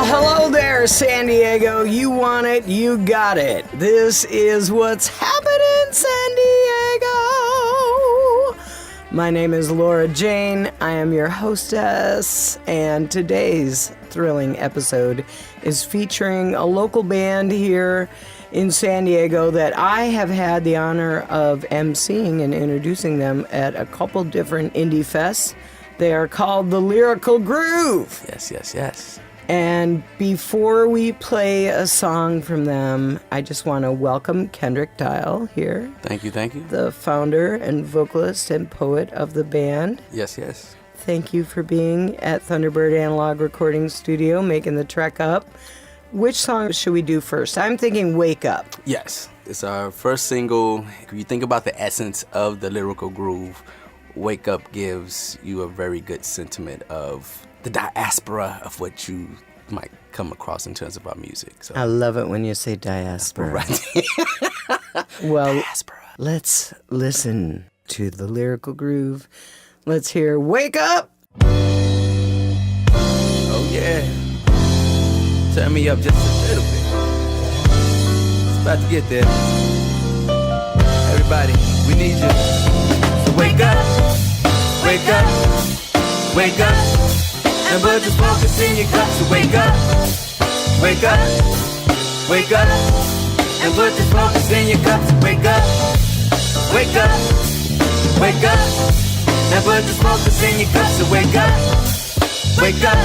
Well, hello there, San Diego. You want it, you got it. This is what's happening in San Diego. My name is Laura Jane. I am your hostess, and today's thrilling episode is featuring a local band here in San Diego that I have had the honor of emceeing and introducing them at a couple different indie fests. They are called the Lyrical Groove. Yes. And before we play a song from them, I just want to welcome Kendrick Dial here. Thank you. The founder and vocalist and poet of the band. Yes. Thank you for being at Thunderbird Analog Recording Studio, making the trek up. Which song should we do first? I'm thinking Wake Up. Yes. It's our first single. If you think about the essence of the Lyrical Groove, Wake Up gives you a very good sentiment of the diaspora of what you might come across in terms of our music. So. I love it when you say diaspora. Right. Well, diaspora. Let's listen to the Lyrical Groove. Let's hear Wake Up! Oh, yeah. Turn me up just a little bit. It's about to get there. Everybody, we need you. So wake up, wake up, wake up. And put this focus in your cup. So wake up, wake up, wake up. And put this focus in your cup. So wake up, wake up, wake up. And put this focus in your cup. So wake up, wake up,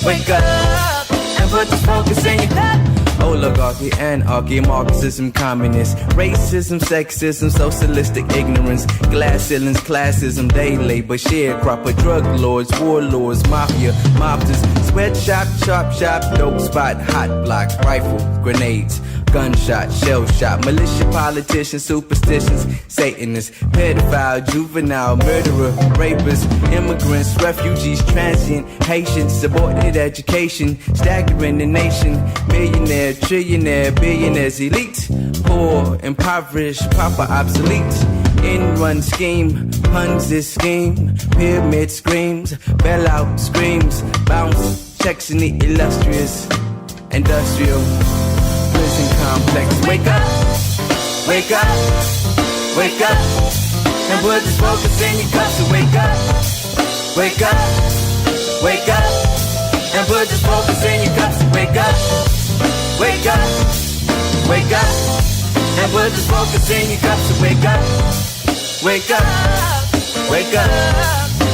wake up. And put this focus in your cup. Oligarchy, anarchy, Marxism, communist, racism, sexism, socialistic ignorance, glass ceilings, classism, day labor, sharecropper, drug lords, warlords, mafia, mobsters, sweatshop, chop shop, dope spot, hot block, rifle, grenades, gunshot, shell shot, militia, politicians, superstitions, Satanists, pedophile, juvenile, murderer, rapists, immigrants, refugees, transient, Haitians, subordinate education, staggering the nation, millionaire, trillionaire, billionaires, elite, poor, impoverished, proper, obsolete, in-run scheme, Ponzi scheme, pyramid screams, bailout screams, bounce, checks in the illustrious, industrial, prison complex. Wake up, wake up, wake up, and put this focus in your cup. So wake up, wake up, wake up, and put this focus in your cup. So wake up, wake up, wake up, and put this focus in your cup. So wake up, wake up, wake up,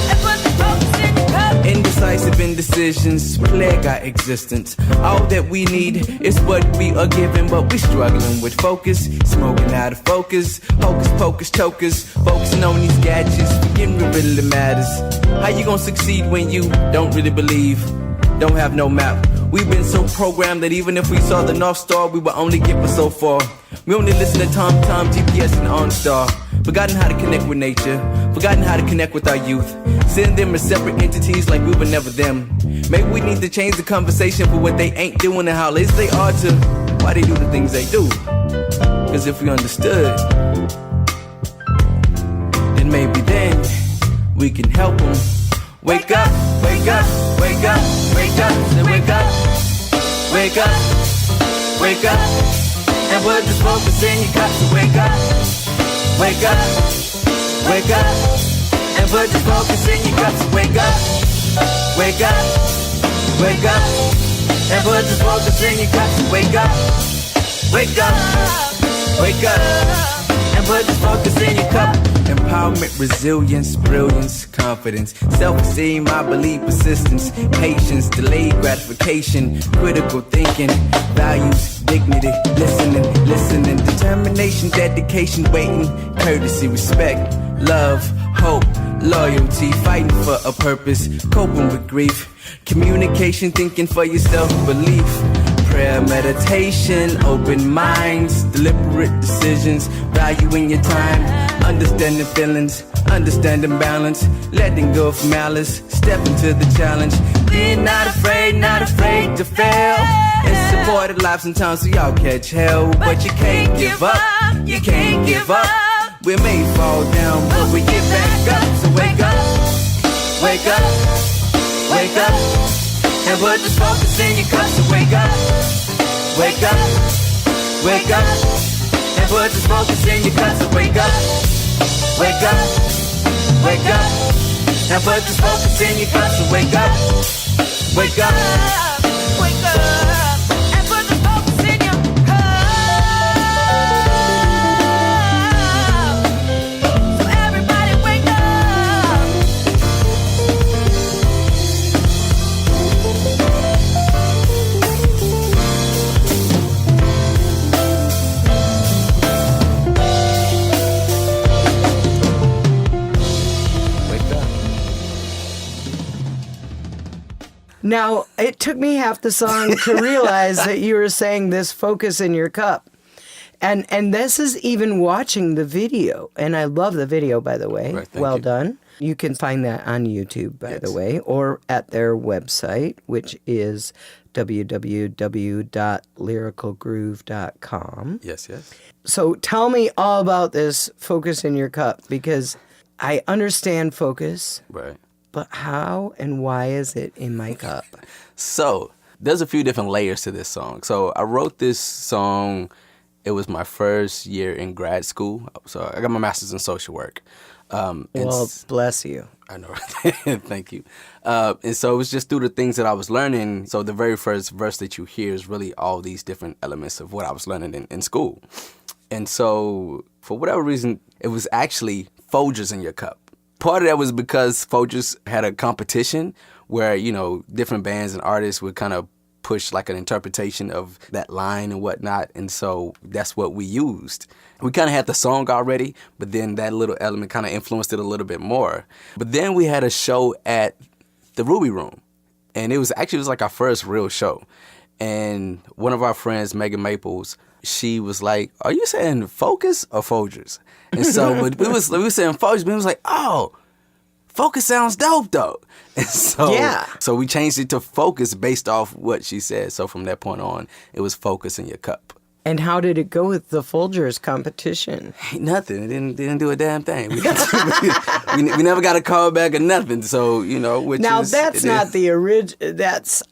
and put this focus in your cup. Indecisive indecisions plague our existence. All that we need is what we are given, but we struggling with focus, smoking out of focus, hocus pocus chokers, focusing on these gadgets, forgetting what really matters. How you gonna succeed when you don't really believe, don't have no map? We've been so programmed that even if we saw the North Star, we would only get us so far. We only listen to Tom, GPS, and OnStar. Forgotten how to connect with nature, forgotten how to connect with our youth. Seeing them as separate entities like we were never them. Maybe we need to change the conversation for what they ain't doing and how lazy they are to why they do the things they do. Cause if we understood, then maybe then we can help them. Wake up, wake up, wake up, wake up, say wake up, wake up, wake up, and put this focus in your cup. So wake up, wake up, wake up, and put this focus in your cup. So wake up, wake up, wake up, and put this focus in your cup. So wake up, wake up, wake up, and put this focus in your cup. Empowerment, resilience, brilliance, confidence, self-esteem, I believe, persistence, patience, delayed gratification, critical thinking, values, dignity, listening, determination, dedication, waiting, courtesy, respect, love, hope, loyalty, fighting for a purpose, coping with grief, communication, thinking for yourself, belief, prayer, meditation, open minds, deliberate decisions, valuing your time, understanding feelings, understanding balance, letting go of malice, step into the challenge, being not afraid to fail, and support the life sometimes we all catch hell, but you can't give up, you can't give up, we may fall down, but we get back up, so wake up, wake up, wake up, and put this focus in your cup. So wake up, wake up, wake up, and put this focus in your cup. So wake up, wake up, wake up, and put this focus in your cup. So wake up, wake up, wake up, and put this focus in your cup. So everybody wake up. Now, it took me half the song to realize that you were saying this focus in your cup. And this is even watching the video. And I love the video, by the way. Right, well you. done. You can find that on YouTube, by the way, or at their website, which is www.lyricalgroove.com. Yes, yes. So tell me all about this focus in your cup, because I understand focus, Right. but how and why is it in my cup? So there's a few different layers to this song. So I wrote this song. It was my first year in grad school. So I got my master's in social work. Well, bless you. I know. Thank you. And so it was just through the things that I was learning. So the very first verse that you hear is really all these different elements of what I was learning in school. And so for whatever reason, it was actually Folgers in your cup. Part of that was because Folgers had a competition where, you know, different bands and artists would kind of push like an interpretation of that line and whatnot. And so that's what we used. We kind of had the song already, but then that little element kind of influenced it a little bit more. But then we had a show at the Ruby Room, and it was like our first real show. And one of our friends, Megan Maples, she was like, "Are you saying Focus or Folgers?" And so we were saying Folgers, but it was like, "Oh, Focus sounds dope though." And so, so we changed it to Focus based off what she said. So from that point on, it was Focus in your cup. And how did it go with the Folgers competition? Ain't nothing. It didn't do a damn thing. We never got a call back or nothing. So, you know, that's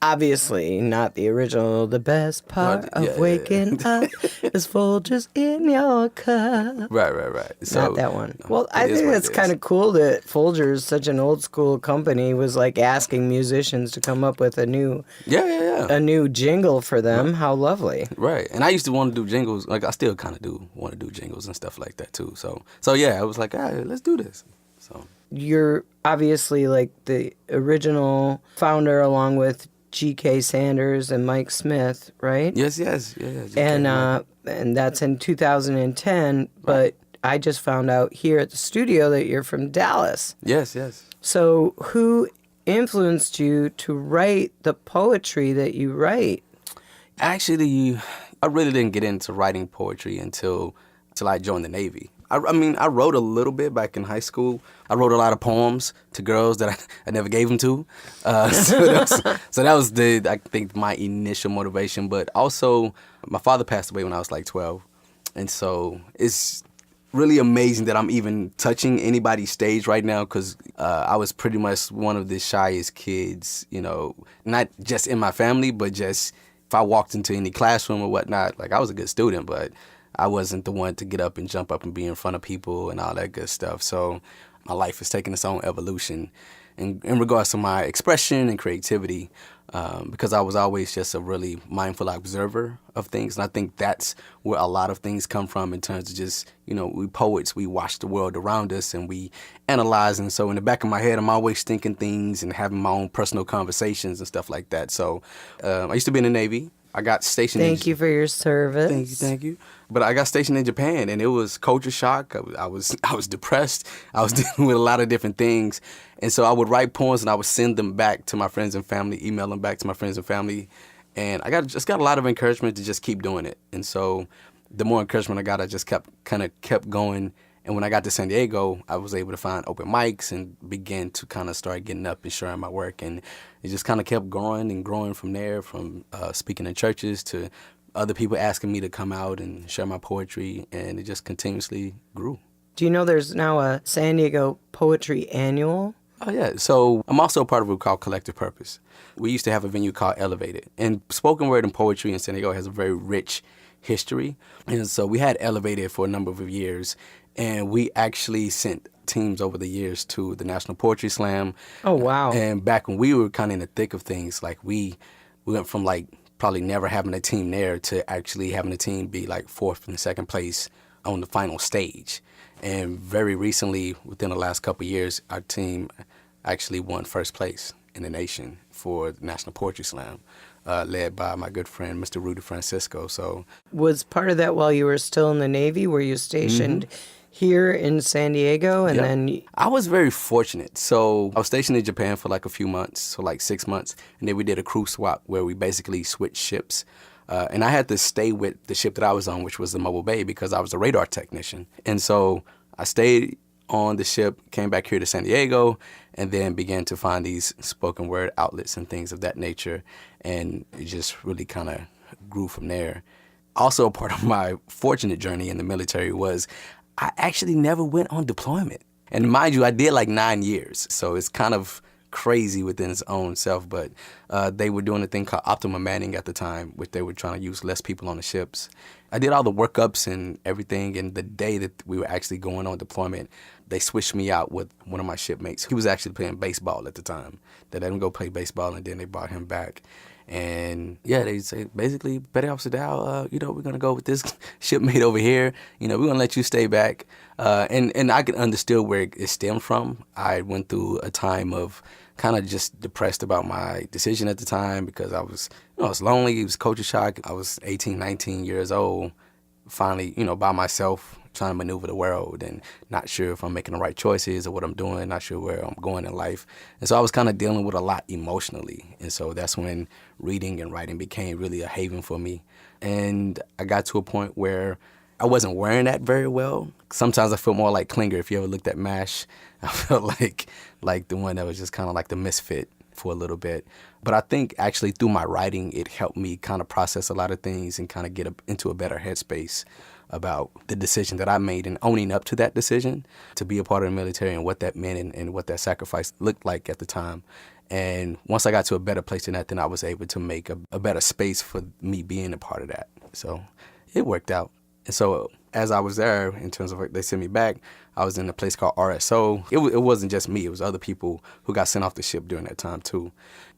obviously not the original. The best part of waking up is Folgers in your cup. Right. So, not that one. Well, I think it's kind of cool that Folgers, such an old school company, was like asking musicians to come up with a new jingle for them. How lovely. Right. And I used to want to do jingles. Like, I still kind of do want to do jingles and stuff like that too. So yeah, I was like, let's do this. So you're obviously like the original founder, along with G.K. Sanders and Mike Smith, right? Yes. Yeah. And that's in 2010. Right. But I just found out here at the studio that you're from Dallas. Yes. So who influenced you to write the poetry that you write? Actually, I really didn't get into writing poetry until I joined the Navy. I wrote a little bit back in high school. I wrote a lot of poems to girls that I never gave them to. So that was I think my initial motivation. But also, my father passed away when I was like 12. And so it's really amazing that I'm even touching anybody's stage right now, because I was pretty much one of the shyest kids, you know, not just in my family, but just if I walked into any classroom or whatnot. Like, I was a good student, but I wasn't the one to get up and jump up and be in front of people and all that good stuff. So my life has taken its own evolution in regards to my expression and creativity, because I was always just a really mindful observer of things. And I think that's where a lot of things come from in terms of just, you know, we poets, we watch the world around us and we analyze. And so in the back of my head, I'm always thinking things and having my own personal conversations and stuff like that. So I used to be in the Navy. I got stationed. Thank you for your service. Thank you. But I got stationed in Japan, and it was culture shock. I was depressed. I was dealing with a lot of different things, and so I would write poems and I would send them back to my friends and family, email them back to my friends and family, and I just got a lot of encouragement to just keep doing it. And so the more encouragement I got, I just kept going. And when I got to San Diego, I was able to find open mics and begin to kind of start getting up and sharing my work. And it just kind of kept growing and growing from there, from speaking in churches to other people asking me to come out and share my poetry. And it just continuously grew. Do you know there's now a San Diego Poetry Annual? Oh, yeah. So I'm also a part of a group called Collective Purpose. We used to have a venue called Elevated. And spoken word and poetry in San Diego has a very rich history. And so we had Elevated for a number of years. And we actually sent teams over the years to the National Poetry Slam. Oh, wow. And back when we were kind of in the thick of things, like we went from like probably never having a team there to actually having a team be like fourth and second place on the final stage. And very recently, within the last couple of years, our team actually won first place in the nation for the National Poetry Slam, led by my good friend, Mr. Rudy Francisco. So, was part of that while you were still in the Navy? Were you stationed here in San Diego? And then I was very fortunate. So I was stationed in Japan for like a few months, so like 6 months. And then we did a crew swap where we basically switched ships. And I had to stay with the ship that I was on, which was the Mobile Bay, because I was a radar technician. And so I stayed on the ship, came back here to San Diego, and then began to find these spoken word outlets and things of that nature. And it just really kind of grew from there. Also, a part of my fortunate journey in the military was I actually never went on deployment. And mind you, I did like 9 years. So it's kind of crazy within its own self, but they were doing a thing called optimum manning at the time, which they were trying to use less people on the ships. I did all the workups and everything, and the day that we were actually going on deployment, they switched me out with one of my shipmates. He was actually playing baseball at the time. They let him go play baseball, and then they brought him back. And yeah, they say basically, Petty Officer Dial, we're gonna go with this shipmate over here. We're gonna let you stay back. And I can understand where it stemmed from. I went through a time of kind of just depressed about my decision at the time because I was lonely. It was culture shock. I was 18, 19 years old, finally, by myself, trying to maneuver the world and not sure if I'm making the right choices or what I'm doing, not sure where I'm going in life. And so I was kind of dealing with a lot emotionally. And so that's when reading and writing became really a haven for me. And I got to a point where I wasn't wearing that very well. Sometimes I felt more like Klinger. If you ever looked at MASH, I felt like the one that was just kind of like the misfit for a little bit. But I think actually through my writing, it helped me kind of process a lot of things and kind of get into a better headspace about the decision that I made and owning up to that decision to be a part of the military and what that meant and what that sacrifice looked like at the time. And once I got to a better place than that, then I was able to make a better space for me being a part of that. So it worked out. And so as I was there, in terms of they sent me back, I was in a place called RSO. It wasn't just me. It was other people who got sent off the ship during that time, too.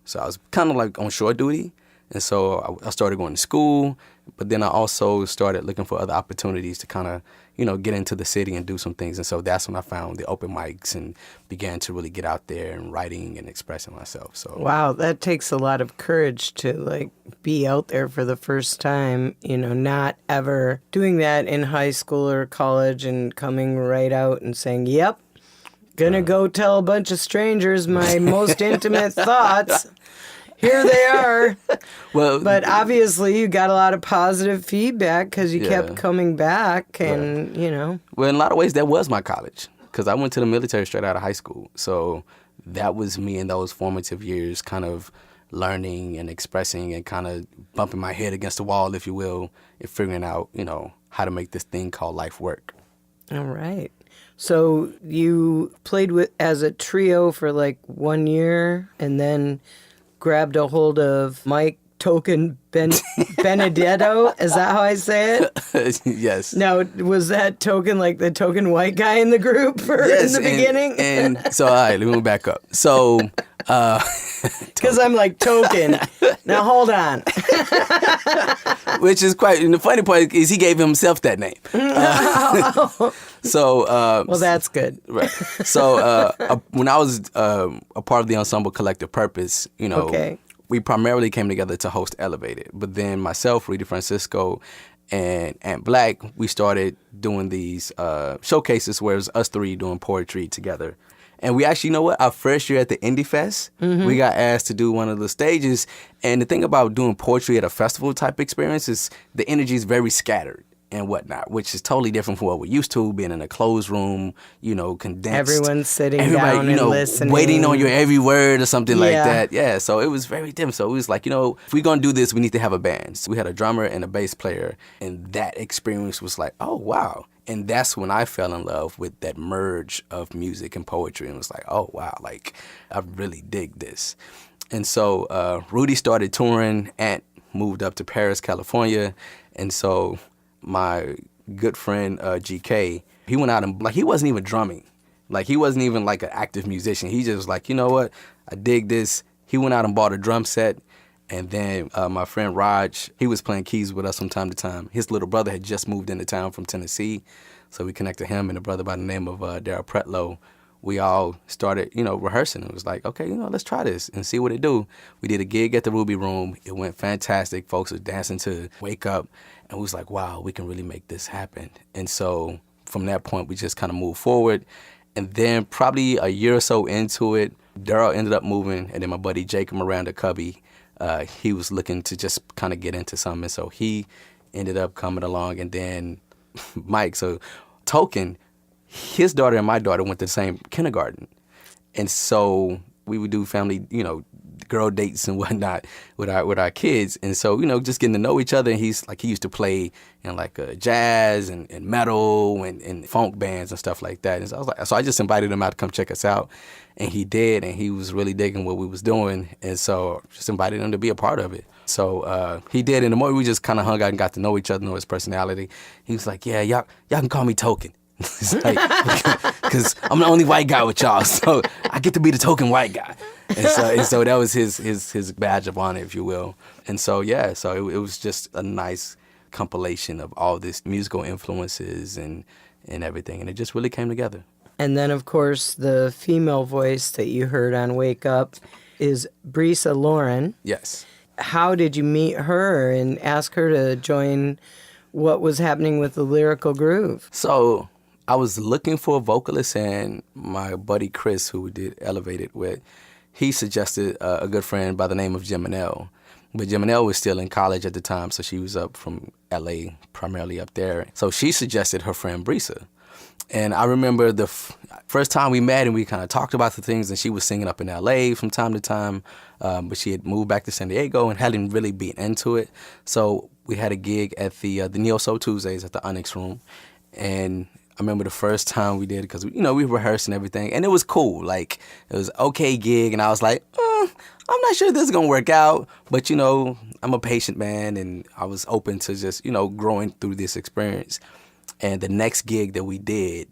So I was kind of like on shore duty. And so I started going to school, but then I also started looking for other opportunities to kind of, get into the city and do some things. And so that's when I found the open mics and began to really get out there and writing and expressing myself. So wow, that takes a lot of courage to be out there for the first time, not ever doing that in high school or college and coming right out and saying, yep, gonna go tell a bunch of strangers my most intimate thoughts. Here they are. Well, but obviously you got a lot of positive feedback because you kept coming back and, Well, in a lot of ways, that was my college because I went to the military straight out of high school. So that was me in those formative years kind of learning and expressing and kind of bumping my head against the wall, if you will, and figuring out, how to make this thing called life work. All right. So you played as a trio for 1 year and then grabbed a hold of Mike Token Benedetto. Is that how I say it? Yes. Now, was that Token the token white guy in the group in the beginning? And so, all right, let me back up. So, because I'm like, Token. Now, hold on. Which is quite, and the funny part is he gave himself that name. Well, that's good. Right. So when I was a part of the ensemble Collective Purpose, we primarily came together to host Elevated. But then myself, Rudy Francisco, and Ant Black, we started doing these showcases where it was us three doing poetry together. And we actually, our first year at the Indie Fest, we got asked to do one of the stages. And the thing about doing poetry at a festival type experience is the energy is very scattered. and whatnot, which is totally different from what we're used to, being in a closed room, condensed. Everyone's sitting down and listening. Waiting on your every word or something like that. Yeah, so it was very different. So it was like, if we're going to do this, we need to have a band. So we had a drummer and a bass player, and that experience was like, oh, wow. And that's when I fell in love with that merge of music and poetry, and was like, oh, wow, like, I really dig this. And so Rudy started touring, Ant moved up to Paris, California, and so my good friend GK, he went out and he wasn't even drumming. Like he wasn't even like an active musician. He just was like, you know what? I dig this. He went out and bought a drum set. And then my friend Raj, he was playing keys with us from time to time. His little brother had just moved into town from Tennessee. So we connected him and a brother by the name of Daryl Pretlow. We all started, rehearsing. It was like, okay, let's try this and see what it do. We did a gig at the Ruby Room. It went fantastic. Folks were dancing to Wake Up. And we was like, wow, we can really make this happen. And so from that point, we just kind of moved forward. And then probably a year or so into it, Daryl ended up moving. And then my buddy Jacob Miranda Cubby, he was looking to just kind of get into something. And so he ended up coming along. And then Mike, so Token, his daughter and my daughter went to the same kindergarten. And so we would do family, girl dates and whatnot with our kids. And so, just getting to know each other. And he used to play in like jazz and metal and funk bands and stuff like that. And so I just invited him out to come check us out. And he did, and he was really digging what we was doing. And so just invited him to be a part of it. So he did, and the more we just kind of hung out and got to know each other, know his personality, he was like, yeah, y'all can call me Token. Because I'm the only white guy with y'all, so I get to be the token white guy. And so that was his badge of honor, if you will. And so, so it was just a nice compilation of all this musical influences and everything, and it just really came together. And then, of course, the female voice that you heard on Wake Up is Brisa Lauren. Yes. How did you meet her and ask her to join what was happening with the Lyrical Groove? So I was looking for a vocalist, and my buddy Chris, who we did Elevated with, he suggested a good friend by the name of Jiminelle. But Jiminelle was still in college at the time, so she was up from L.A., primarily up there. So she suggested her friend Brisa. And I remember the first time we met and we kind of talked about the things, and she was singing up in L.A. from time to time, but she had moved back to San Diego and hadn't really been into it. So we had a gig at the Neo Soul Tuesdays at the Onyx Room, and I remember the first time we did it because, we rehearsed and everything, and it was cool. Like, it was an okay gig, and I was like, I'm not sure this is going to work out, but, I'm a patient man, and I was open to just, growing through this experience. And the next gig that we did,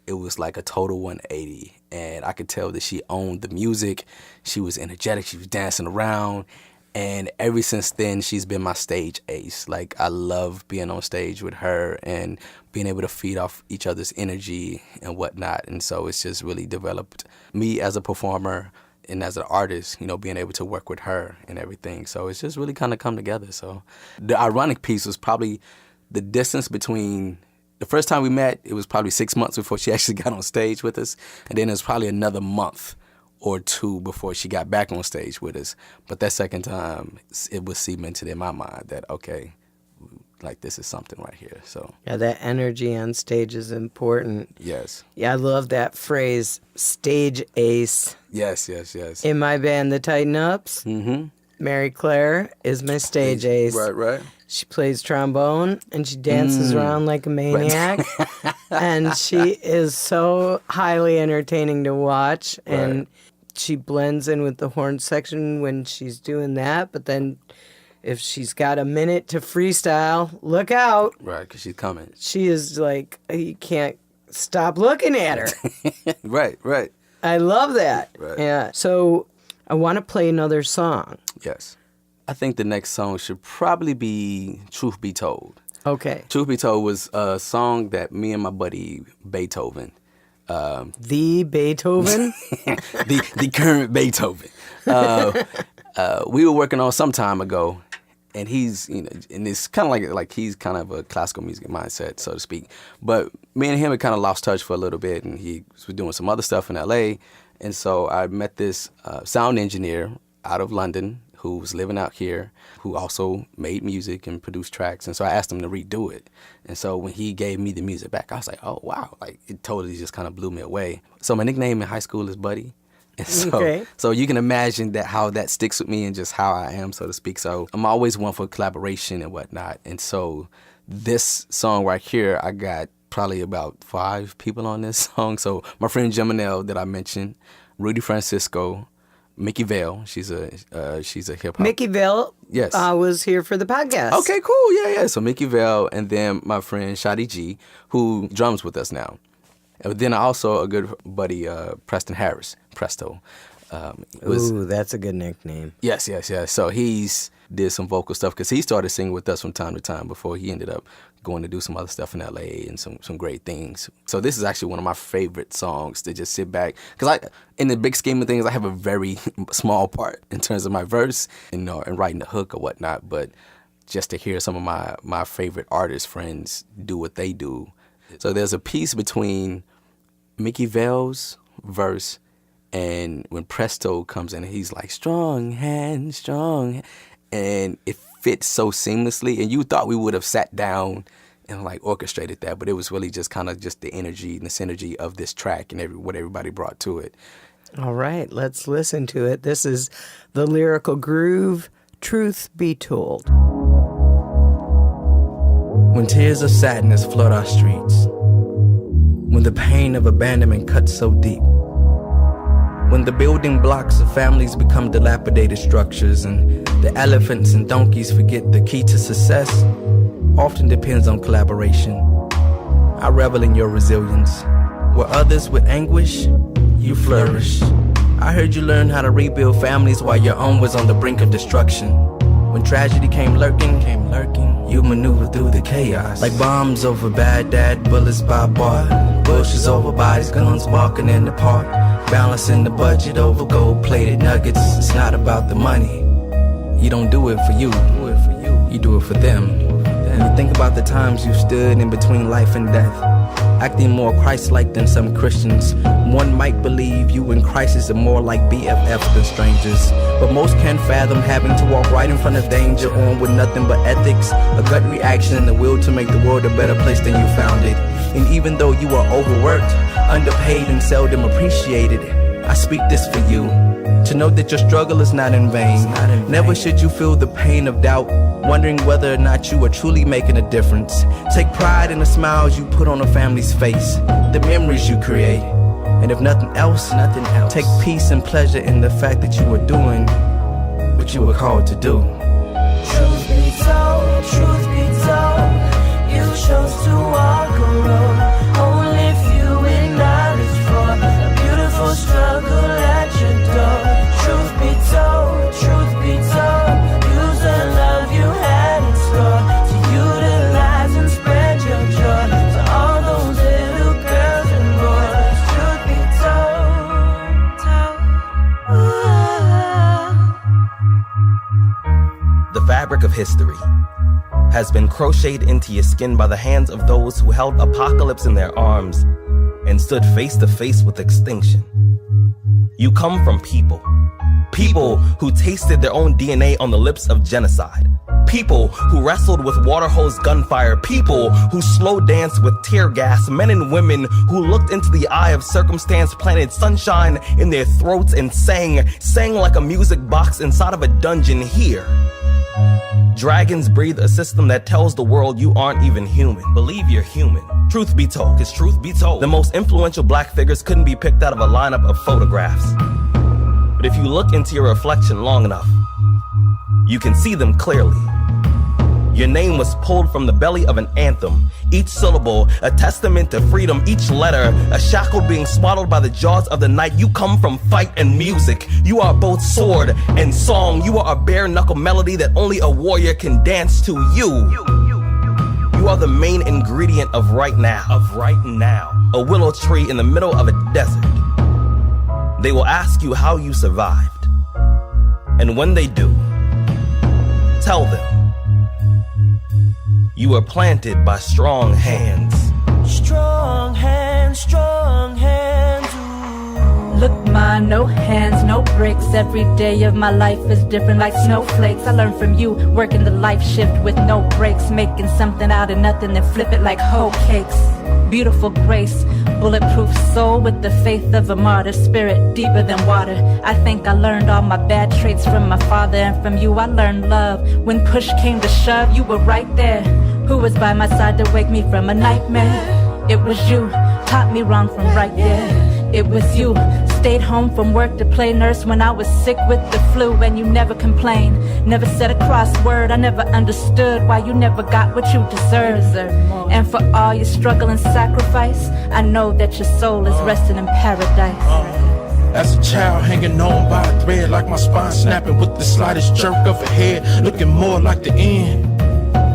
it was like a total 180, and I could tell that she owned the music. She was energetic. She was dancing around. And ever since then, she's been my stage ace. Like, I love being on stage with her and being able to feed off each other's energy and whatnot. And so it's just really developed me as a performer and as an artist, being able to work with her and everything. So it's just really kind of come together. So the ironic piece was probably the distance between the first time we met. It was probably 6 months before she actually got on stage with us. And then it was probably another month or two before she got back on stage with us. But that second time, it was cemented in my mind that, okay, like, this is something right here. So yeah, that energy on stage is important. Yes. Yeah, I love that phrase, stage ace. Yes. In my band, the Tighten Ups, Mary Claire is my stage ace. Right. She plays trombone, and she dances around like a maniac. And she is so highly entertaining to watch. And she blends in with the horn section when she's doing that. But then if she's got a minute to freestyle, look out. Right, because she's coming. She is like, you can't stop looking at her. Right. I love that. Right. Yeah. So I want to play another song. Yes. I think the next song should probably be Truth Be Told. Okay. Truth Be Told was a song that me and my buddy Beethoven. The Beethoven? the current Beethoven. We were working on some time ago, and he's, and it's kind of like he's kind of a classical music mindset, so to speak. But me and him had kind of lost touch for a little bit, and he was doing some other stuff in L.A., and so I met this sound engineer out of London who was living out here, who also made music and produced tracks. And so I asked him to redo it. And so when he gave me the music back, I was like, oh, wow. Like, it totally just kind of blew me away. So my nickname in high school is Buddy. And so you can imagine that how that sticks with me and just how I am, so to speak. So I'm always one for collaboration and whatnot. And so this song right here, I got probably about 5 people on this song. So my friend Geminelle that I mentioned, Rudy Francisco, Mickey Vale, she's a hip hop. Mickey Vale, yes, was here for the podcast. Okay, cool, yeah. So Mickey Vale, and then my friend Shadi G, who drums with us now. And then also a good buddy, Preston Harris, Presto. Ooh, that's a good nickname. Yes. So he's did some vocal stuff because he started singing with us from time to time before he ended up going to do some other stuff in LA and some great things. So this is actually one of my favorite songs to just sit back. Because in the big scheme of things, I have a very small part in terms of my verse and writing the hook or whatnot. But just to hear some of my favorite artist friends do what they do. So there's a piece between Mickey Vale's verse and when Presto comes in, he's like, strong hand, and it fits so seamlessly. And you thought we would have sat down and like orchestrated that, but it was really just kind of just the energy and the synergy of this track and what everybody brought to it. All right, let's listen to it. This is the Lyrical Groove, Truth Be Told. When tears of sadness flood our streets, when the pain of abandonment cuts so deep, when the building blocks of families become dilapidated structures and the elephants and donkeys forget the key to success often depends on collaboration. I revel in your resilience. Where others with anguish, you flourish. I heard you learn how to rebuild families while your own was on the brink of destruction. When tragedy came lurking, you maneuvered through the chaos. Like bombs over Baghdad, bullets by bar, bushes over bodies, guns walking in the park, balancing the budget over gold-plated nuggets. It's not about the money. You don't do it for you, you do it for them. And you think about the times you stood in between life and death, acting more Christ-like than some Christians. One might believe you in crisis are more like BFFs than strangers, but most can't fathom having to walk right in front of danger, on with nothing but ethics, a gut reaction, and the will to make the world a better place than you found it. And even though you are overworked, underpaid, and seldom appreciated, I speak this for you, to know that your struggle is not in vain. Never should you feel the pain of doubt, wondering whether or not you are truly making a difference. Take pride in the smiles you put on a family's face, the memories you create. And if nothing else, take peace and pleasure in the fact that you are doing what you were called to do. Truth be told, you chose to walk a road only few acknowledge for a beautiful struggle at your door. Truth be told, use the love you had in store to utilize and spread your joy to all those little girls and boys. Truth be told, The fabric of history has been crocheted into your skin by the hands of those who held apocalypse in their arms and stood face to face with extinction. You come from people who tasted their own DNA on the lips of genocide, people who wrestled with water hose gunfire, people who slow danced with tear gas, men and women who looked into the eye of circumstance, planted sunshine in their throats and sang like a music box inside of a dungeon here. Dragons breathe a system that tells the world you aren't even human. Believe you're human. Truth be told, 'cause truth be told, the most influential black figures couldn't be picked out of a lineup of photographs. But if you look into your reflection long enough, you can see them clearly. Your name was pulled from the belly of an anthem, each syllable a testament to freedom, each letter a shackle being swaddled by the jaws of the night. You come from fight and music. You are both sword and song. You are a bare knuckle melody that only a warrior can dance to. You are the main ingredient of right now. A willow tree in the middle of a desert. They will ask you how you survived. And when they do, tell them you were planted by strong hands. strong hands, ooh. Look, ma, no hands, no bricks. Every day of my life is different like snowflakes. I learned from you, working the life shift with no breaks, making something out of nothing and flip it like hoe cakes. Beautiful grace, bulletproof soul with the faith of a martyr, spirit deeper than water. I think I learned all my bad traits from my father, and from you I learned love. When push came to shove, you were right there. Who was by my side to wake me from a nightmare? It was you, taught me wrong from right there. It was you, stayed home from work to play nurse when I was sick with the flu, and you never complained, never said a cross word. I never understood why you never got what you deserve. And for all your struggle and sacrifice, I know that your soul is resting in paradise. As a child, hanging on by a thread, like my spine snapping with the slightest jerk of a head, looking more like the end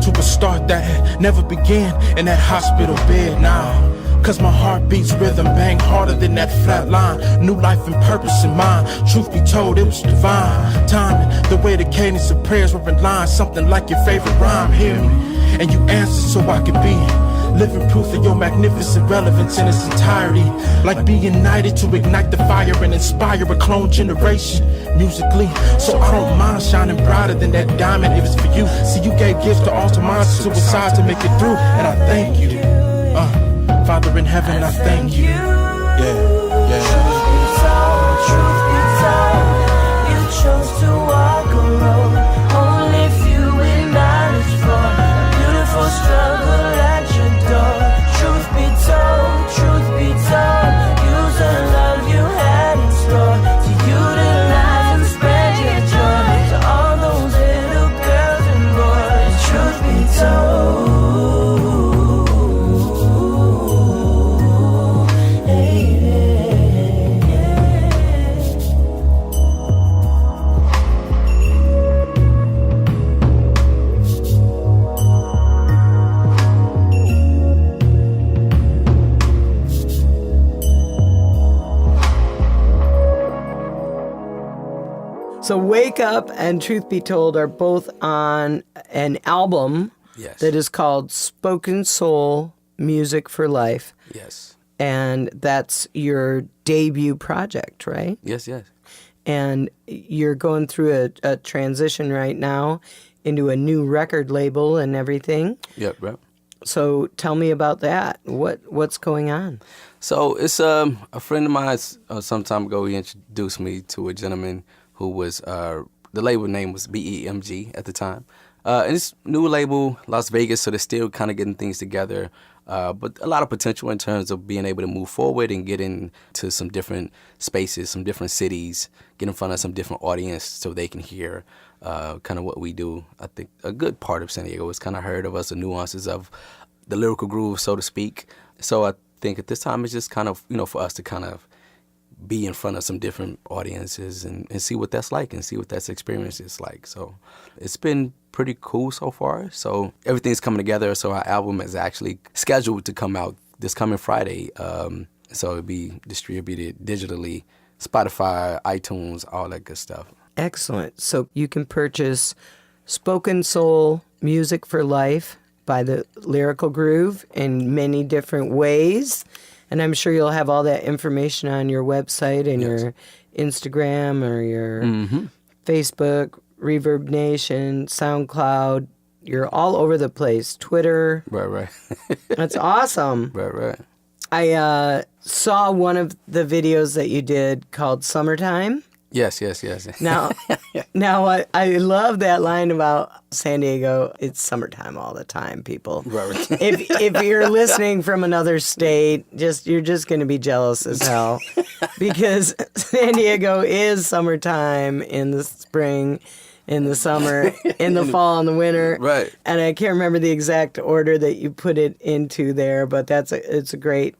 to a start that had never began in that hospital bed now. Cause my heart beats rhythm, bang harder than that flat line. New life and purpose in mind. Truth be told, it was divine timing. The way the cadence of prayers were in line, something like your favorite rhyme. Hear me, and you answered so I could be living proof of your magnificent relevance in its entirety. Like being united to ignite the fire and inspire a clone generation musically. So I don't mind shining brighter than that diamond if it's for you. See, you gave gifts to alter my suicide to make it through, and I thank you. Father in heaven, I thank you. Yeah. Truth be told, you chose to walk a road only few acknowledge for a beautiful struggle at your door. Truth be told, use the love you had in store to utilize and spread your joy to all those little girls and boys. Truth be told. So Wake Up and Truth Be Told are both on an album that is called Spoken Soul Music for Life. Yes. And that's your debut project, right? Yes. And you're going through a transition right now into a new record label and everything. Yep. So tell me about that. What's going on? So it's a friend of mine some time ago. He introduced me to a gentleman who was, the label name was BEMG at the time. And it's new label, Las Vegas, so they're still kind of getting things together. But a lot of potential in terms of being able to move forward and get into some different spaces, some different cities, get in front of some different audience so they can hear kind of what we do. I think a good part of San Diego has kind of heard of us, the nuances of the lyrical groove, so to speak. So I think at this time it's just kind of, for us to kind of be in front of some different audiences and see what that's like and see what that experience is like. So it's been pretty cool so far. So everything's coming together. So our album is actually scheduled to come out this coming Friday. So it'll be distributed digitally, Spotify, iTunes, all that good stuff. Excellent. So you can purchase Spoken Soul Music for Life by the Lyrical Groove in many different ways. And I'm sure you'll have all that information on your website and your Instagram or your Facebook, Reverb Nation, SoundCloud. You're all over the place. Twitter. Right. That's awesome. Right. I saw one of the videos that you did called Summertime. Yes. Now I love that line about San Diego. It's summertime all the time, people. Right. If you're listening from another state, you're just going to be jealous as hell because San Diego is summertime in the spring, in the summer, in the fall, and the winter. Right. And I can't remember the exact order that you put it into there, but it's a great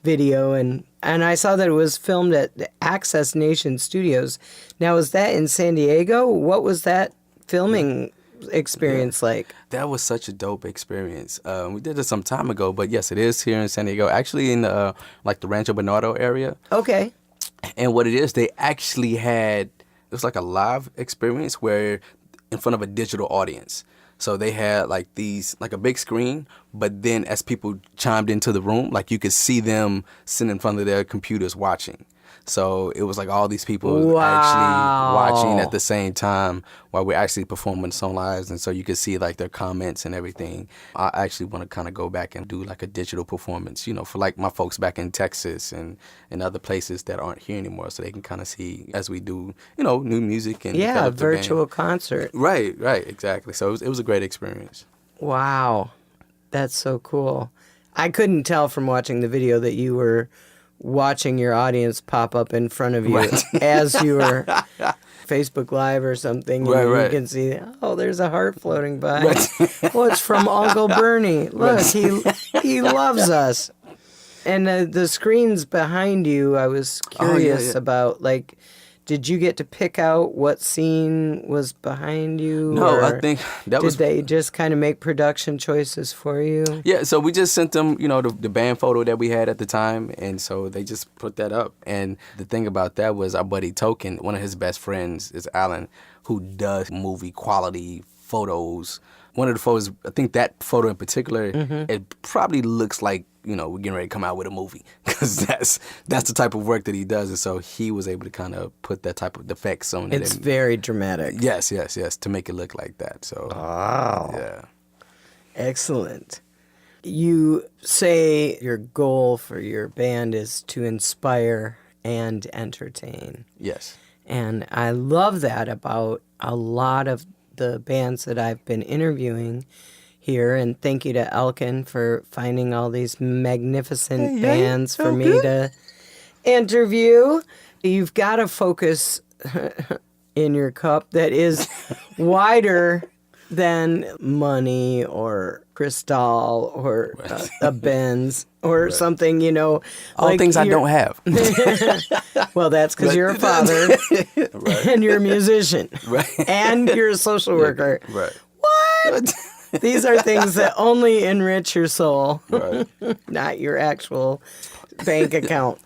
video, and I saw that it was filmed at the Access Nation Studios. Now, is that in San Diego? What was that filming experience like? That was such a dope experience. We did it some time ago, but yes, it is here in San Diego, actually in the Rancho Bernardo area. Okay. And what it is, they actually had, it was like a live experience where in front of a digital audience. So they had like a big screen, but then as people chimed into the room, like you could see them sitting in front of their computers watching. So it was like all these people actually watching at the same time while we're actually performing the song live. And so you could see like their comments and everything. I actually want to kind of go back and do like a digital performance, for like my folks back in Texas and other places that aren't here anymore, so they can kind of see as we do, new music and a virtual concert. Right, exactly. So it was a great experience. Wow, that's so cool. I couldn't tell from watching the video that you were watching your audience pop up in front of you as you were Facebook Live or something. You can see, there's a heart floating by. It's from Uncle Bernie. Look, he loves us. And the screens behind you, I was curious about, like, did you get to pick out what scene was behind you? No, I think that was... Did they just kind of make production choices for you? Yeah, so we just sent them, the band photo that we had at the time, and so they just put that up. And the thing about that was our buddy Token, one of his best friends is Alan, who does movie quality photos. One of the photos, I think that photo in particular, it probably looks like, we're getting ready to come out with a movie, because that's the type of work that he does. And so he was able to kind of put that type of effects on it. It's very dramatic. Yes, to make it look like that. So, yeah. Excellent. You say your goal for your band is to inspire and entertain. Yes. And I love that about a lot of the bands that I've been interviewing here, and thank you to Elkin for finding all these magnificent bands for me to interview. You've got a focus in your cup that is wider than money or Cristal or a Benz or something, All like things I don't have. Well, that's because you're a father and you're a musician and you're a social worker. Right. What? These are things that only enrich your soul, not your actual bank account.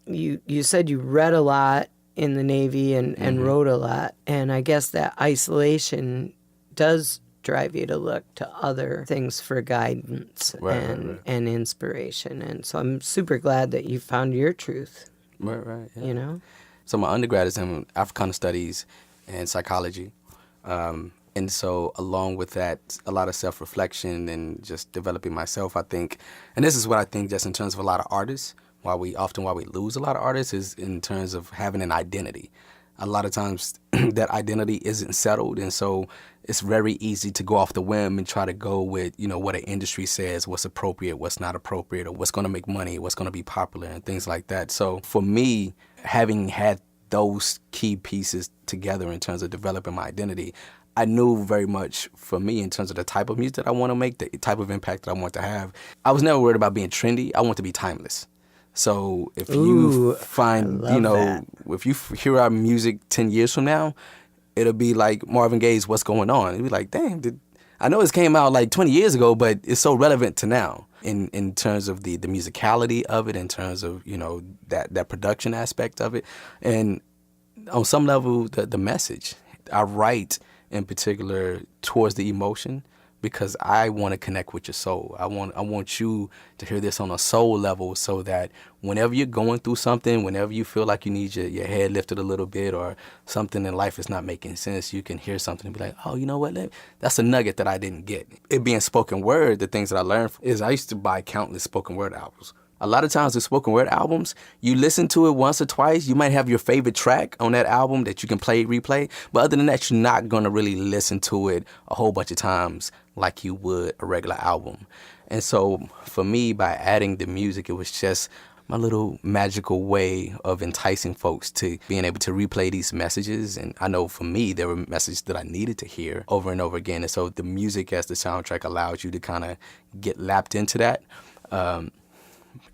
You said you read a lot in the Navy and wrote a lot, and I guess that isolation does drive you to look to other things for guidance and inspiration. And so I'm super glad that you found your truth. Right. Yeah. So my undergrad is in Africana Studies and Psychology. And so along with that, a lot of self-reflection and just developing myself, I think, and this is what I think just in terms of a lot of artists, why we lose a lot of artists is in terms of having an identity. A lot of times that identity isn't settled, and so it's very easy to go off the whim and try to go with, what an industry says, what's appropriate, what's not appropriate, or what's going to make money, what's going to be popular, and things like that. So for me, having had those key pieces together in terms of developing my identity, I knew very much for me in terms of the type of music that I want to make, the type of impact that I want to have. I was never worried about being trendy. I want to be timeless. So if you find, if you hear our music 10 years from now, it'll be like Marvin Gaye's What's Going On. It'll be like, damn, I know this came out like 20 years ago, but it's so relevant to now in terms of the musicality of it, in terms of, that production aspect of it. And on some level, the message. I write in particular towards the emotion because I want to connect with your soul. I want you to hear this on a soul level so that whenever you're going through something, whenever you feel like you need your head lifted a little bit or something in life is not making sense, you can hear something and be like, oh, you know what? That's a nugget that I didn't get. It being spoken word, the things that I learned is I used to buy countless spoken word albums. A lot of times with spoken word albums, you listen to it once or twice. You might have your favorite track on that album that you can replay. But other than that, you're not going to really listen to it a whole bunch of times like you would a regular album. And so for me, by adding the music, it was just my little magical way of enticing folks to being able to replay these messages. And I know for me, there were messages that I needed to hear over and over again. And so the music as the soundtrack allows you to kind of get lapped into that.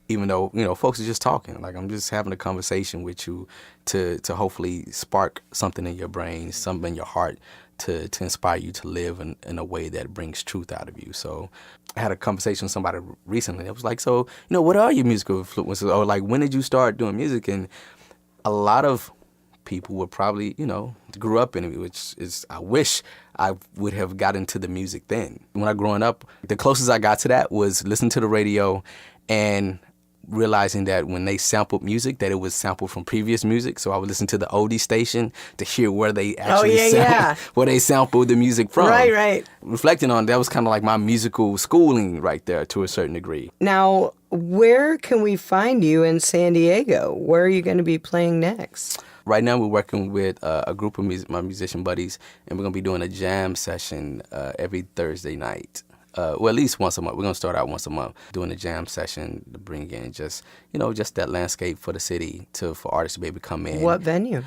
Even though, folks are just talking. Like, I'm just having a conversation with you to hopefully spark something in your brain, something in your heart to inspire you to live in a way that brings truth out of you. So I had a conversation with somebody recently. It was like, so, what are your musical influences? Or, like, when did you start doing music? And a lot of people were probably, grew up in it, which is, I wish I would have got into the music then. When I growing up, the closest I got to that was listening to the radio and realizing that when they sampled music, that it was sampled from previous music. So I would listen to the oldie station to hear where they actually where they sampled the music from. Right. Reflecting on that was kind of like my musical schooling right there to a certain degree. Now, where can we find you in San Diego? Where are you going to be playing next? Right now, we're working with a group of my musician buddies, and we're going to be doing a jam session every Thursday night. Well, at least once a month. We're going to start out once a month doing a jam session to bring in just that landscape for the city for artists to be able to come in. What venue?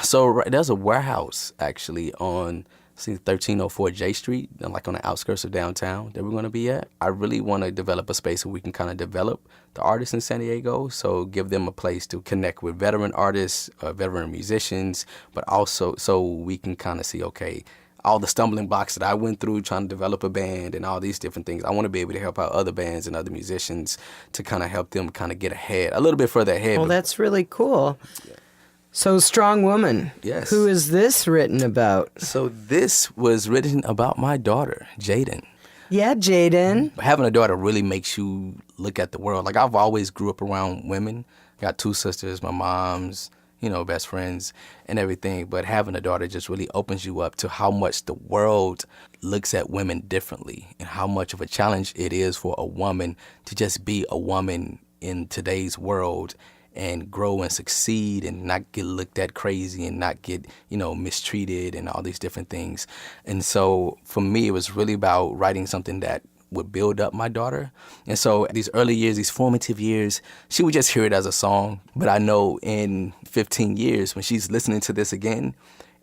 So there's a warehouse actually on 1304 J Street, like on the outskirts of downtown that we're going to be at. I really want to develop a space where we can kind of develop the artists in San Diego, so give them a place to connect with veteran artists, veteran musicians, but also so we can kind of see, okay, all the stumbling blocks that I went through trying to develop a band and all these different things. I want to be able to help out other bands and other musicians to kind of help them kind of get ahead, a little bit further ahead. Well, that's really cool. Yeah. So, Strong Woman. Yes. Who is this written about? So this was written about my daughter, Jaden. Yeah, Jaden. Having a daughter really makes you look at the world. Like, I've always grew up around women. Got 2 sisters, my mom's, best friends and everything. But having a daughter just really opens you up to how much the world looks at women differently and how much of a challenge it is for a woman to just be a woman in today's world and grow and succeed and not get looked at crazy and not get, mistreated and all these different things. And so for me, it was really about writing something that would build up my daughter. And so these early years, these formative years, she would just hear it as a song. But I know in 15 years, when she's listening to this again,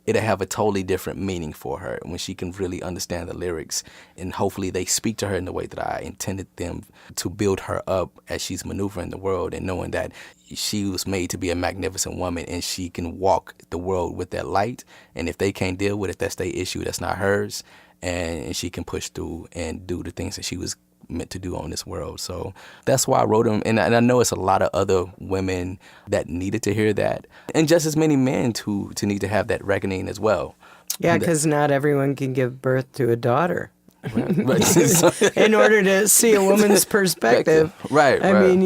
it'll have a totally different meaning for her when she can really understand the lyrics. And hopefully they speak to her in the way that I intended them to build her up as she's maneuvering the world and knowing that she was made to be a magnificent woman and she can walk the world with that light. And if they can't deal with it, that's their issue, that's not hers. And she can push through and do the things that she was meant to do on this world. So that's why I wrote them. And I know it's a lot of other women that needed to hear that. And just as many men to need to have that reckoning as well. Yeah, because not everyone can give birth to a daughter. Right. In order to see a woman's perspective. Right. I mean,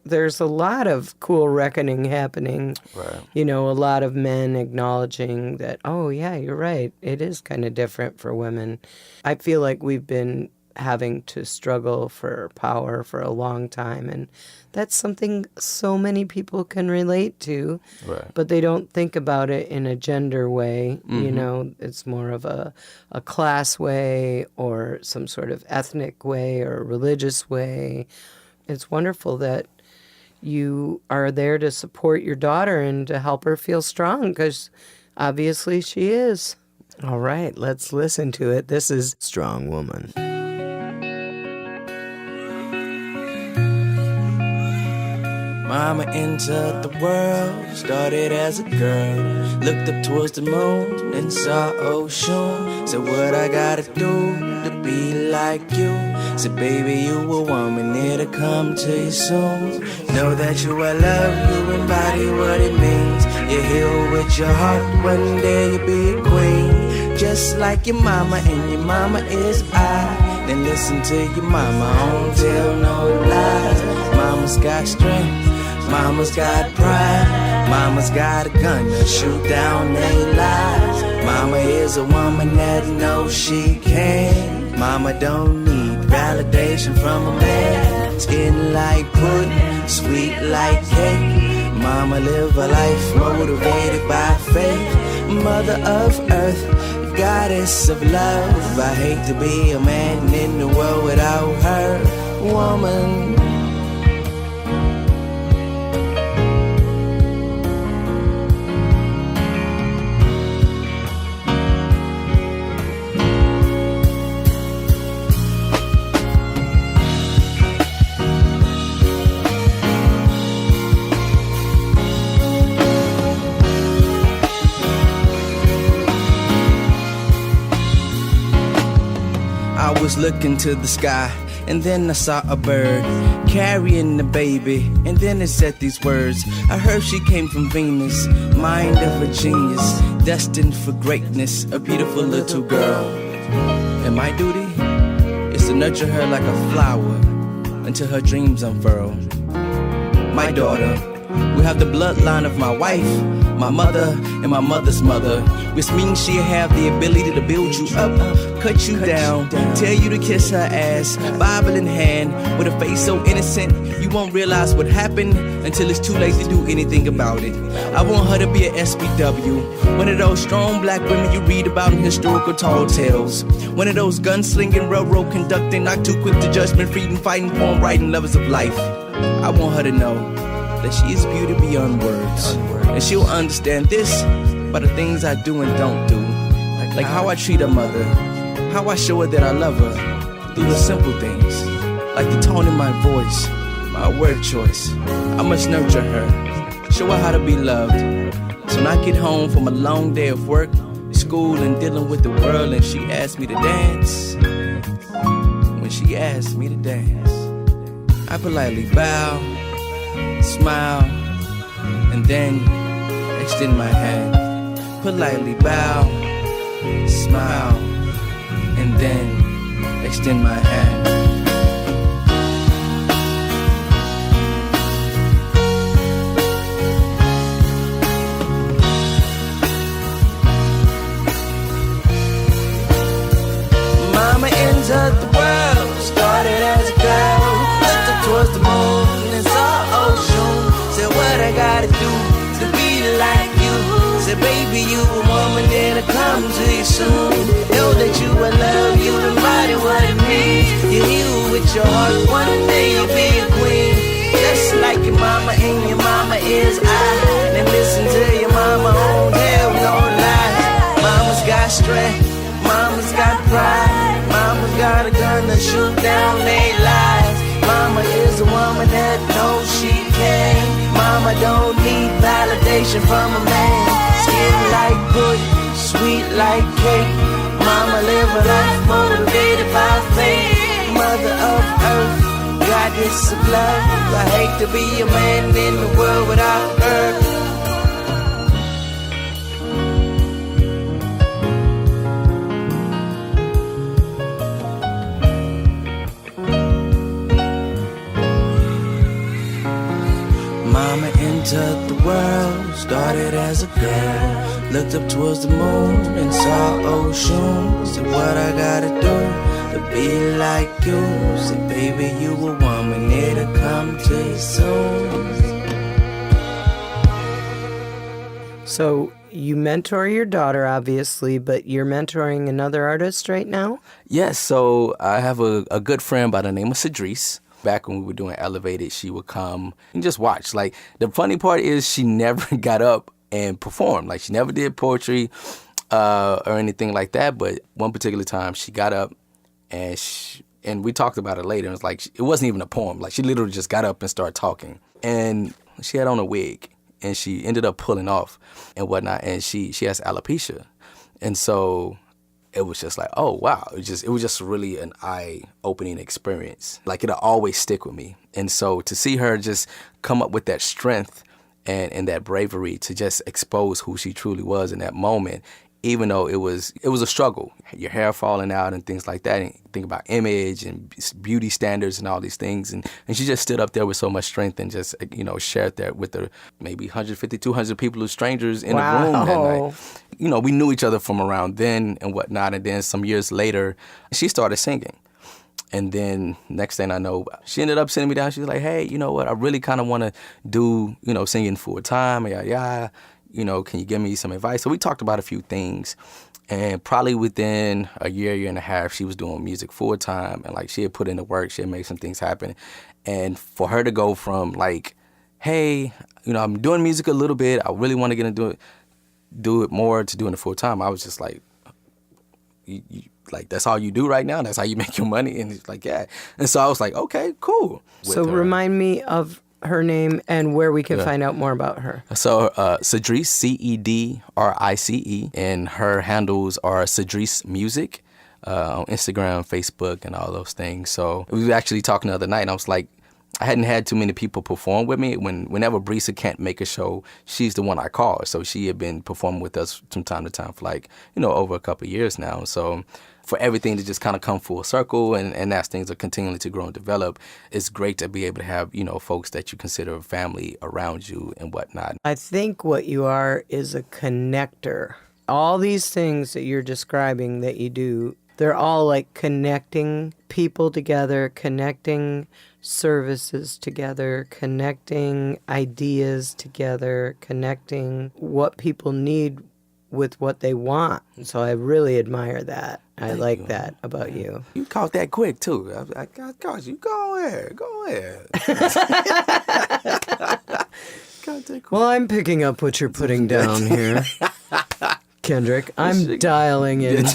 there's a lot of cool reckoning happening. Right. A lot of men acknowledging that, oh, yeah, you're right. It is kind of different for women. I feel like we've been having to struggle for power for a long time, and that's something so many people can relate to, right. But they don't think about it in a gender way. It's more of a class way or some sort of ethnic way or religious way. It's wonderful that you are there to support your daughter and to help her feel strong, because obviously she is. All right, let's listen to it. This is Strong Woman. Mama entered the world, started as a girl. Looked up towards the moon and saw ocean. Said, what I gotta do to be like you? Said, baby, you a woman, it'll come to you soon. Know that you are love, you embody what it means. You're here with your heart, one day you'll be a queen. Just like your mama, and your mama is I. Then listen to your mama, don't tell no lies. Mama's got strength, mama's got pride. Mama's got a gun to shoot down they lies. Mama is a woman that knows she can. Mama don't need validation from a man. Skin like pudding, sweet like cake. Mama live a life motivated by faith. Mother of earth, goddess of love. I hate to be a man in the world without her. Woman. I was looking to the sky, and then I saw a bird carrying the baby, and then it said these words. I heard she came from Venus, mind of a genius, destined for greatness, a beautiful little girl. And my duty is to nurture her like a flower until her dreams unfurl. my daughter. We have the bloodline of my wife, my mother, and my mother's mother, which means she'll have the ability to build you up, cut you down, tell you to kiss her ass, Bible in hand, with a face so innocent, you won't realize what happened until it's too late to do anything about it. I want her to be an SBW, one of those strong black women you read about in historical tall tales, one of those gunslinging, railroad conducting, not too quick to judgment, freedom fighting, poem writing lovers of life. I want her to know that she is beauty beyond words, and she'll understand this by the things I do and don't do, like how I treat her mother, how I show her that I love her, through the simple things, like the tone in my voice, my word choice. I must nurture her, show her how to be loved, so when I get home from a long day of work, school, and dealing with the world, and she asks me to dance, when she asks me to dance, I politely bow, smile, and then extend my hand. Politely bow, smile, and then extend my hand. Mama entered the world, started as a girl, looked up towards the moon and saw ocean. Said what I gotta do to be like you. Said baby you a woman that'll come to you soon. Know that you will love you, embody what it means. You heal with your heart, one day you'll be a queen. Just like your mama and your mama is I. And listen to your mama, oh hell no lie. Mama's got strength, mama's got pride, mama's got a gun to shoot down they lies. Mama is a woman that knows she can. Mama don't need validation from a man. Skin like pudding, sweet like cake. Mama live a life motivated by faith. Mother of earth, goddess of love. I hate to be a man in the world without her. Mama entered the world, started as a girl, looked up towards the moon and saw ocean. Said what I gotta do to be like you. Said baby you a woman, it'll come to you soon. So you mentor your daughter, obviously, but you're mentoring another artist right now? Yes, so I have a good friend by the name of Cedrice. Back when we were doing Elevated, she would come and just watch. Like, the funny part is she never got up and performed. Like, she never did poetry or anything like that. But one particular time, she got up and we talked about it later. It was like, it wasn't even a poem. Like, she literally just got up and started talking. And she had on a wig, and she ended up pulling off and whatnot. And she has alopecia. And so it was just like, oh, wow. It was just really an eye-opening experience. Like, it'll always stick with me. And so to see her just come up with that strength and that bravery to just expose who she truly was in that moment, even though it was a struggle, your hair falling out and things like that, and think about image and beauty standards and all these things. And she just stood up there with so much strength and just, shared that with the maybe 150, 200 people who strangers in the room that night. We knew each other from around then and whatnot. And then some years later, she started singing. And then next thing I know, she ended up sitting me down. She was like, hey, you know what? I really kind of want to do, singing full time. Can you give me some advice? So we talked about a few things. And probably within a year and a half, she was doing music full time. And like, she had put in the work. She had made some things happen. And for her to go from like, hey, I'm doing music a little bit. I really want to get into it, do it more, to doing it full time. I was just like, like, that's all you do right now? That's how you make your money? And he's like, yeah. And so I was like, okay, cool. So remind me of her name and where we can find out more about her. So Cedrice, Cedrice, and her handles are Cedrice Music on Instagram, Facebook, and all those things. So we were actually talking the other night, and I was like, I hadn't had too many people perform with me. Whenever Brisa can't make a show, she's the one I call. So she had been performing with us from time to time for over a couple of years now. So for everything to just kind of come full circle, and as things are continuing to grow and develop, it's great to be able to have, folks that you consider family around you and whatnot. I think what you are is a connector. All these things that you're describing that you do, they're all like connecting people together, connecting services together, connecting ideas together, connecting what people need with what they want. So I really admire that. I like that about you. You caught that quick, too. I caught you. Go ahead. Well, I'm picking up what you're putting down here, Kendrick. I'm dialing in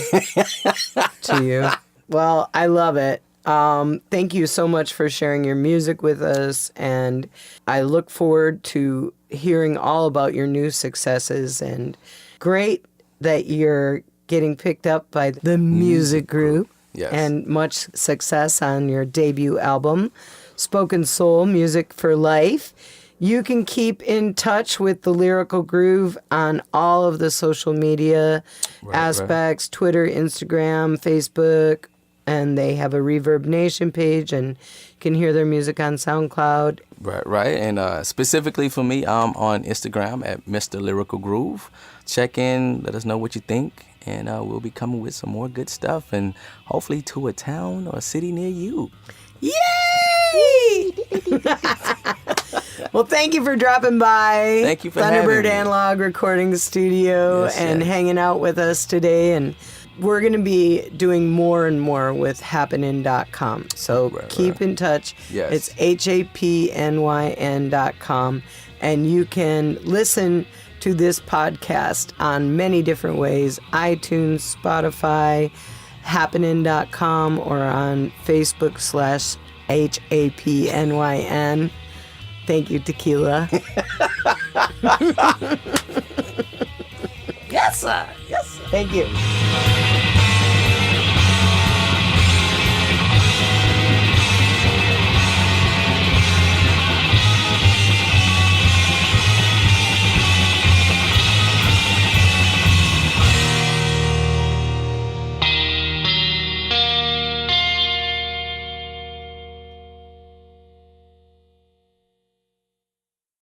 to you. Well, I love it. Thank you so much for sharing your music with us, and I look forward to hearing all about your new successes, and great that you're getting picked up by the music group. Yes. And much success on your debut album, Spoken Soul, Music for Life. You can keep in touch with the Lyrical Groove on all of the social media aspects, Twitter, Instagram, Facebook, and they have a Reverb Nation page, and you can hear their music on SoundCloud. Right. And specifically for me, I'm on Instagram at Mr. Lyrical Groove. Check in, let us know what you think, and we'll be coming with some more good stuff, and hopefully to a town or a city near you. Yay! Well, thank you for dropping by. Thank you for Thunderbird having me. Analog Recording Studio and hanging out with us today. And we're going to be doing more and more with Hapnyn.com. So keep in touch. Yes. It's hapnyn.com. And you can listen to this podcast on many different ways. iTunes, Spotify, Hapnyn.com, or on Facebook /HAPNYN. Thank you, Tequila. Yes, sir. Yes, sir. Thank you.